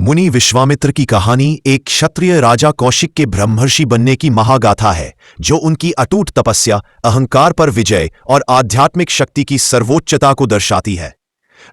मुनि विश्वामित्र की कहानी एक क्षत्रिय राजा कौशिक के ब्रह्मर्षि बनने की महागाथा है, जो उनकी अटूट तपस्या, अहंकार पर विजय और आध्यात्मिक शक्ति की सर्वोच्चता को दर्शाती है।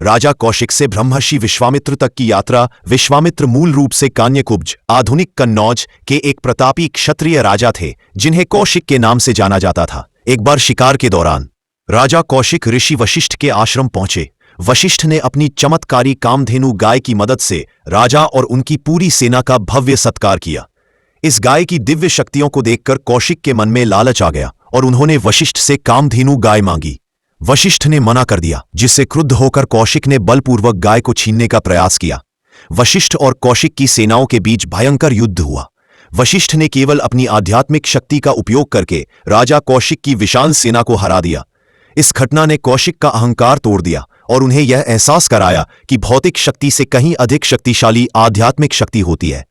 राजा कौशिक से ब्रह्मर्षि विश्वामित्र तक की यात्रा। विश्वामित्र मूल रूप से कान्यकुब्ज, आधुनिक कन्नौज के एक प्रतापी क्षत्रिय राजा थे, जिन्हें कौशिक के नाम से जाना जाता था। एक बार शिकार के दौरान राजा कौशिक ऋषि वशिष्ठ के आश्रम पहुंचे। वशिष्ठ ने अपनी चमत्कारी कामधेनु गाय की मदद से राजा और उनकी पूरी सेना का भव्य सत्कार किया। इस गाय की दिव्य शक्तियों को देखकर कौशिक के मन में लालच आ गया और उन्होंने वशिष्ठ से कामधेनु गाय मांगी। वशिष्ठ ने मना कर दिया, जिससे क्रुद्ध होकर कौशिक ने बलपूर्वक गाय को छीनने का प्रयास किया। वशिष्ठ और कौशिक की सेनाओं के बीच भयंकर युद्ध हुआ। वशिष्ठ ने केवल अपनी आध्यात्मिक शक्ति का उपयोग करके राजा कौशिक की विशाल सेना को हरा दिया। इस घटना ने कौशिक का अहंकार तोड़ दिया और उन्हें यह एहसास कराया कि भौतिक शक्ति से कहीं अधिक शक्तिशाली आध्यात्मिक शक्ति होती है।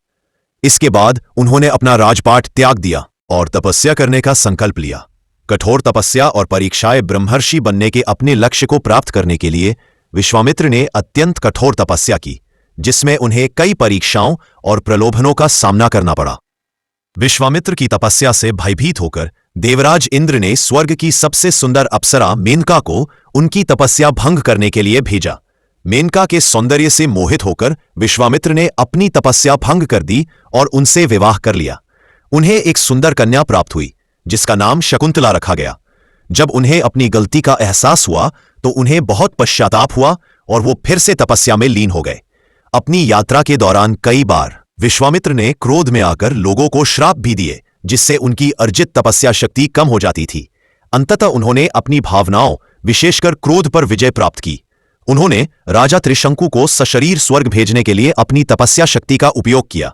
इसके बाद उन्होंने अपना राजपाट त्याग दिया और तपस्या करने का संकल्प लिया। कठोर तपस्या और परीक्षाएं। ब्रह्मर्षि बनने के अपने लक्ष्य को प्राप्त करने के लिए विश्वामित्र ने अत्यंत कठोर तपस्या की, जिसमें उन्हें कई परीक्षाओं और प्रलोभनों का सामना करना पड़ा। विश्वामित्र की तपस्या से भयभीत होकर देवराज इंद्र ने स्वर्ग की सबसे सुंदर अप्सरा मेनका को उनकी तपस्या भंग करने के लिए भेजा। मेनका के सौंदर्य से मोहित होकर विश्वामित्र ने अपनी तपस्या भंग कर दी और उनसे विवाह कर लिया। उन्हें एक सुंदर कन्या प्राप्त हुई, जिसका नाम शकुंतला रखा गया। जब उन्हें अपनी गलती का एहसास हुआ तो उन्हें बहुत पश्चाताप हुआ और वो फिर से तपस्या में लीन हो गए। अपनी यात्रा के दौरान कई बार विश्वामित्र ने क्रोध में आकर लोगों को श्राप भी दिए, जिससे उनकी अर्जित तपस्या शक्ति कम हो जाती थी। अंततः उन्होंने अपनी भावनाओं, विशेषकर क्रोध पर विजय प्राप्त की। उन्होंने राजा त्रिशंकु को सशरीर स्वर्ग भेजने के लिए अपनी तपस्या शक्ति का उपयोग किया।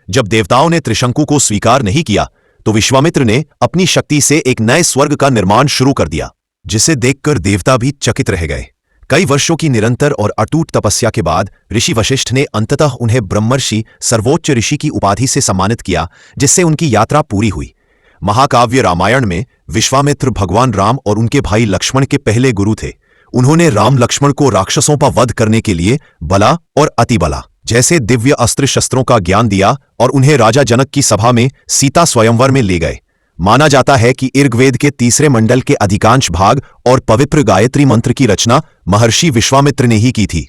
जब देवताओं ने त्रिशंकु को स्वीकार नहीं किया तो विश्वामित्र ने अपनी शक्ति से एक नए स्वर्ग का निर्माण शुरू कर दिया, जिसे देखकर देवता भी चकित रह गए। कई वर्षों की निरंतर और अटूट तपस्या के बाद ऋषि वशिष्ठ ने अंततः उन्हें ब्रह्मर्षि, सर्वोच्च ऋषि की उपाधि से सम्मानित किया, जिससे उनकी यात्रा पूरी हुई। महाकाव्य रामायण में विश्वामित्र भगवान राम और उनके भाई लक्ष्मण के पहले गुरु थे। उन्होंने राम लक्ष्मण को राक्षसों का वध करने के लिए बला और अतिबला जैसे दिव्य अस्त्र शस्त्रों का ज्ञान दिया और उन्हें राजा जनक की सभा में सीता स्वयंवर में ले गए। माना जाता है कि ऋग्वेद के तीसरे मंडल के अधिकांश भाग और पवित्र गायत्री मंत्र की रचना महर्षि विश्वामित्र ने ही की थी।